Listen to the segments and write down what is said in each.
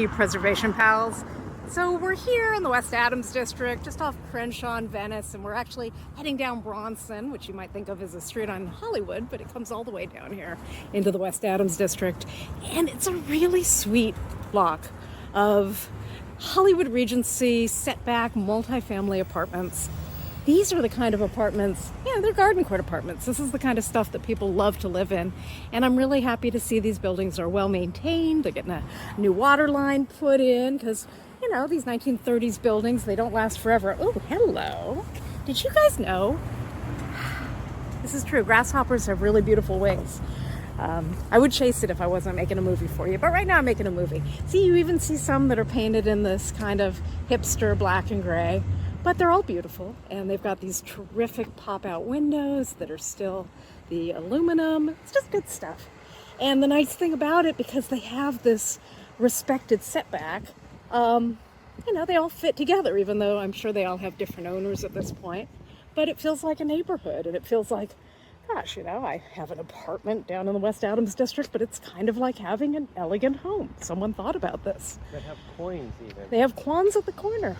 you preservation pals. So we're here in the West Adams district, just off Crenshaw and Venice, and we're actually heading down Bronson, which you might think of as a street on Hollywood, but it comes all the way down here into the West Adams district. And it's a really sweet block of Hollywood Regency setback multifamily apartments. These are the kind of apartments, they're garden court apartments. This is the kind of stuff that people love to live in. And I'm really happy to see these buildings are well maintained. They're getting a new water line put in because, these 1930s buildings, they don't last forever. Oh, hello. Did you guys know? This is true. Grasshoppers have really beautiful wings. I would chase it if I wasn't making a movie for you, but right now I'm making a movie. See, you even see some that are painted in this kind of hipster black and gray. But they're all beautiful, and they've got these terrific pop-out windows that are still the aluminum. It's just good stuff. And the nice thing about it, because they have this respected setback, they all fit together, even though I'm sure they all have different owners at this point. But it feels like a neighborhood, and it feels like, gosh, I have an apartment down in the West Adams district, but it's kind of like having an elegant home. Someone thought about this. They have coins even. They have quans at the corner.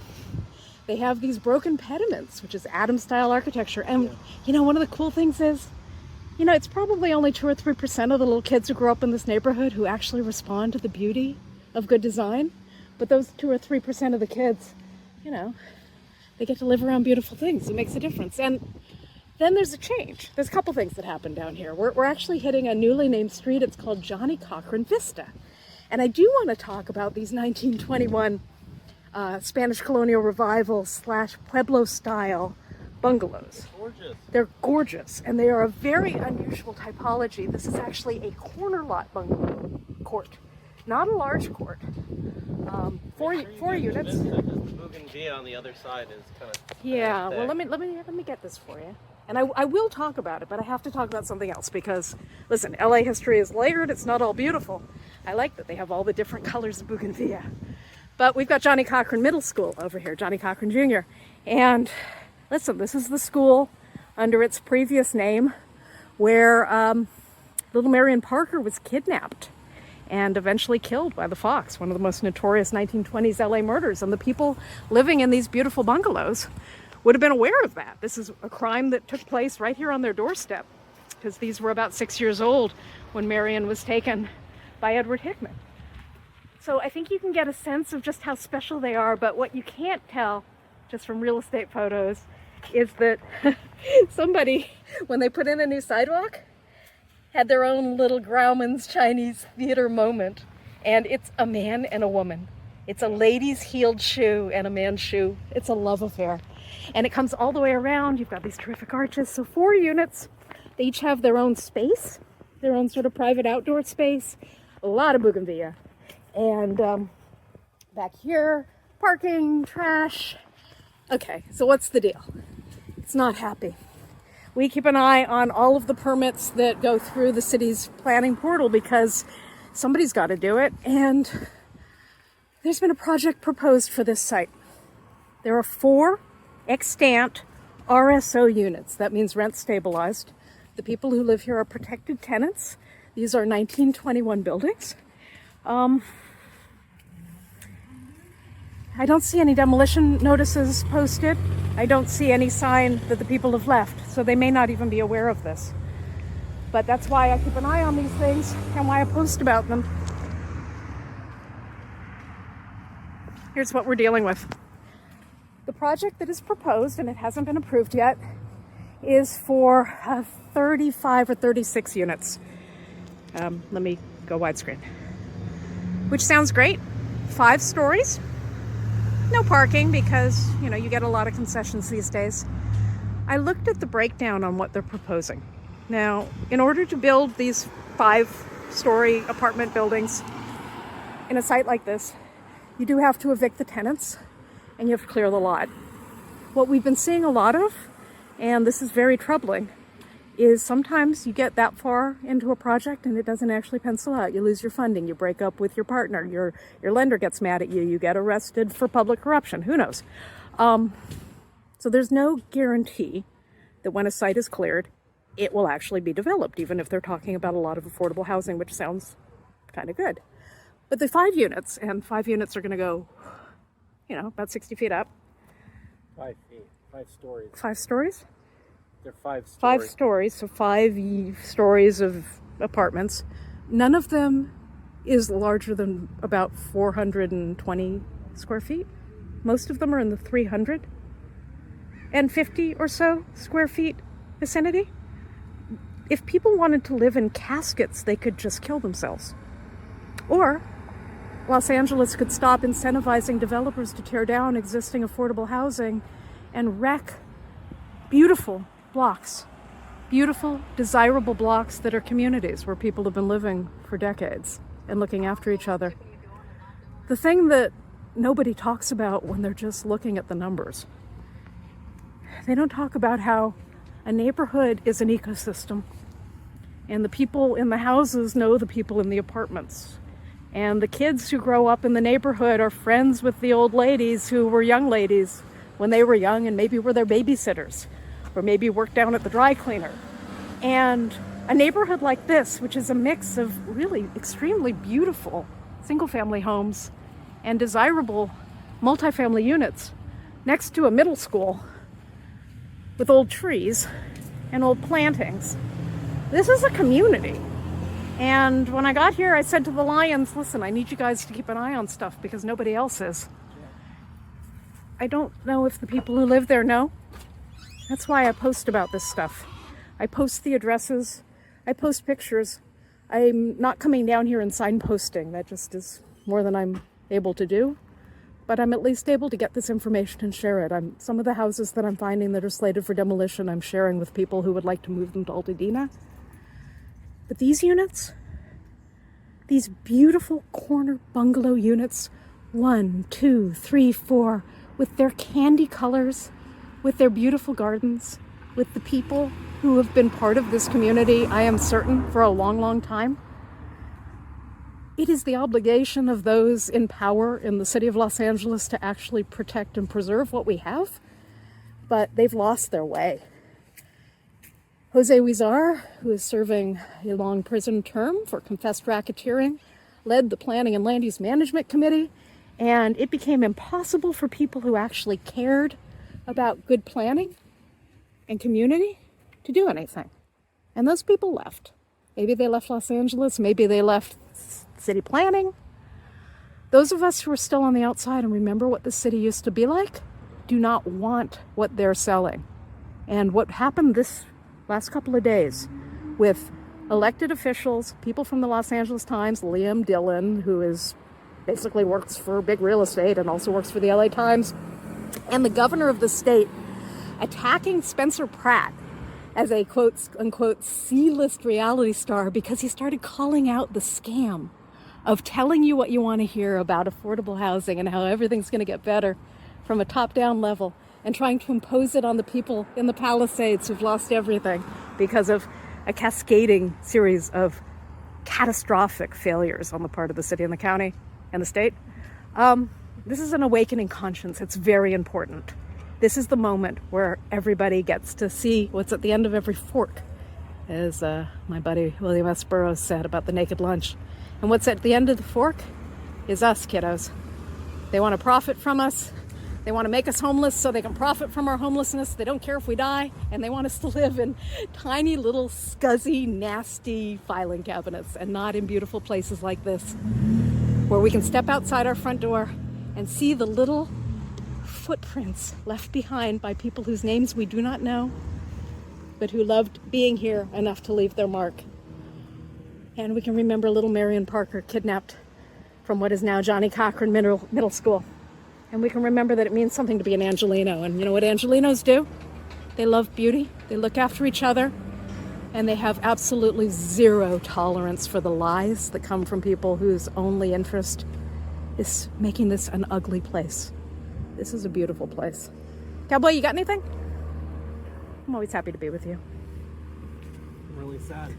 They have these broken pediments, which is Adams-style architecture. And, one of the cool things is, it's probably only 2 or 3% of the little kids who grow up in this neighborhood who actually respond to the beauty of good design. But those 2 or 3% of the kids, they get to live around beautiful things. It makes a difference. And then there's a change. There's a couple things that happen down here. We're actually hitting a newly named street. It's called Johnny Cochran Vista. And I do want to talk about these 1921 Spanish colonial revival / Pueblo style bungalows. Gorgeous. They're gorgeous, and they are a very unusual typology. This is actually a corner lot bungalow court, not a large court. Four units. The bougainvillea on the other side is kind of Well, let me get this for you. And I will talk about it, but I have to talk about something else because, listen, LA history is layered. It's not all beautiful. I like that they have all the different colors of bougainvillea. But we've got Johnny Cochran Middle School over here, Johnny Cochran Jr. And listen, this is the school under its previous name where little Marion Parker was kidnapped and eventually killed by the Fox, one of the most notorious 1920s LA murders. And the people living in these beautiful bungalows would have been aware of that. This is a crime that took place right here on their doorstep because these were about 6 years old when Marion was taken by Edward Hickman. So I think you can get a sense of just how special they are, but what you can't tell just from real estate photos is that somebody, when they put in a new sidewalk, had their own little Grauman's Chinese theater moment. And it's a man and a woman. It's a lady's heeled shoe and a man's shoe. It's a love affair. And it comes all the way around. You've got these terrific arches. So 4 units, they each have their own space, their own sort of private outdoor space. A lot of bougainvillea. And back here, parking, trash. Okay, so what's the deal? It's not happy. We keep an eye on all of the permits that go through the city's planning portal because somebody's got to do it. And there's been a project proposed for this site. There are 4 extant RSO units. That means rent stabilized. The people who live here are protected tenants. These are 1921 buildings. I don't see any demolition notices posted. I don't see any sign that the people have left, so they may not even be aware of this. But that's why I keep an eye on these things and why I post about them. Here's what we're dealing with. The project that is proposed, and it hasn't been approved yet, is for 35 or 36 units. Let me go widescreen. Which sounds great. 5 stories. No parking because, you get a lot of concessions these days. I looked at the breakdown on what they're proposing. Now, in order to build these 5-story apartment buildings in a site like this, you do have to evict the tenants and you have to clear the lot. What we've been seeing a lot of, and this is very troubling, is sometimes you get that far into a project and it doesn't actually pencil out. You lose your funding, you break up with your partner, your lender gets mad at you, you get arrested for public corruption, who knows? So there's no guarantee that when a site is cleared, it will actually be developed, even if they're talking about a lot of affordable housing, which sounds kind of good. But the 5 units, and 5 units are going to go, you know, about 60 feet up. 5 feet, 5 stories. 5 stories? They're 5 stories. 5 stories, so 5 stories of apartments. None of them is larger than about 420 square feet. Most of them are in the 350 or so square feet vicinity. If people wanted to live in caskets, they could just kill themselves. Or Los Angeles could stop incentivizing developers to tear down existing affordable housing and wreck beautiful blocks, beautiful, desirable blocks that are communities where people have been living for decades and looking after each other. The thing that nobody talks about when they're just looking at the numbers, they don't talk about how a neighborhood is an ecosystem, and the people in the houses know the people in the apartments. And the kids who grow up in the neighborhood are friends with the old ladies who were young ladies when they were young and maybe were their babysitters or maybe worked down at the dry cleaner. And a neighborhood like this, which is a mix of really extremely beautiful single-family homes and desirable multifamily units next to a middle school with old trees and old plantings. This is a community. And when I got here, I said to the Lions, listen, I need you guys to keep an eye on stuff because nobody else is. I don't know if the people who live there know. That's why I post about this stuff. I post the addresses. I post pictures. I'm not coming down here and signposting. That just is more than I'm able to do. But I'm at least able to get this information and share it. Some of the houses that I'm finding that are slated for demolition, I'm sharing with people who would like to move them to Altadena. But these units, these beautiful corner bungalow units, 1, 2, 3, 4, with their candy colors, with their beautiful gardens, with the people who have been part of this community, I am certain, for a long, long time. It is the obligation of those in power in the city of Los Angeles to actually protect and preserve what we have, but they've lost their way. Jose Huizar, who is serving a long prison term for confessed racketeering, led the Planning and Land Use Management Committee, and it became impossible for people who actually cared about good planning and community to do anything. And those people left. Maybe they left Los Angeles, maybe they left city planning. Those of us who are still on the outside and remember what the city used to be like do not want what they're selling. And what happened this last couple of days with elected officials, people from the Los Angeles Times, Liam Dillon, who basically works for big real estate and also works for the LA Times, and the governor of the state attacking Spencer Pratt as a quote-unquote C-list reality star because he started calling out the scam of telling you what you want to hear about affordable housing and how everything's going to get better from a top-down level, and trying to impose it on the people in the Palisades who've lost everything because of a cascading series of catastrophic failures on the part of the city and the county and the state. This is an awakening conscience. It's very important. This is the moment where everybody gets to see what's at the end of every fork, as my buddy William S. Burroughs said about the naked lunch. And what's at the end of the fork is us, kiddos. They want to profit from us. They want to make us homeless so they can profit from our homelessness. They don't care if we die, and they want us to live in tiny little scuzzy, nasty filing cabinets and not in beautiful places like this, where we can step outside our front door and see the little footprints left behind by people whose names we do not know, but who loved being here enough to leave their mark. And we can remember little Marion Parker kidnapped from what is now Johnny Cochran Middle School. And we can remember that it means something to be an Angelino. And you know what Angelinos do? They love beauty, they look after each other, and they have absolutely zero tolerance for the lies that come from people whose only interest is making this an ugly place. This is a beautiful place. Cowboy, you got anything? I'm always happy to be with you. I'm really sad.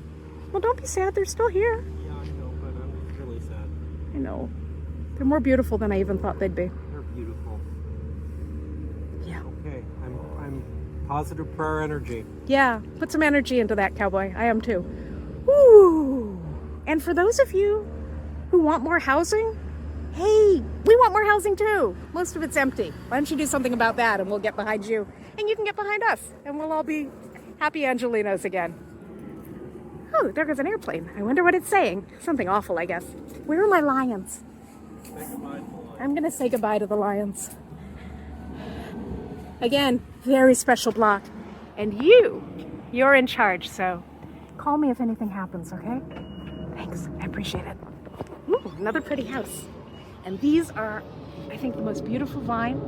Well, don't be sad. They're still here. Yeah, I know, but I'm really sad. I know. They're more beautiful than I even thought they'd be. They're beautiful. Yeah. Okay, I'm positive prayer energy. Yeah, put some energy into that, Cowboy. I am too. Woo! And for those of you who want more housing, hey, we want more housing too. Most of it's empty. Why don't you do something about that and we'll get behind you and you can get behind us and we'll all be happy Angelinos again. Oh, there goes an airplane. I wonder what it's saying. Something awful, I guess. Where are my lions? Say goodbye to the lion. I'm gonna say goodbye to the lions. Again, very special block. And you're in charge, so call me if anything happens, okay? Thanks, I appreciate it. Ooh, another pretty house. And these are, I think, the most beautiful vine.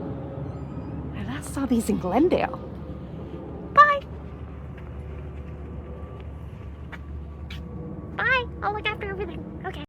I last saw these in Glendale. Bye. Bye, I'll look after everything. Okay.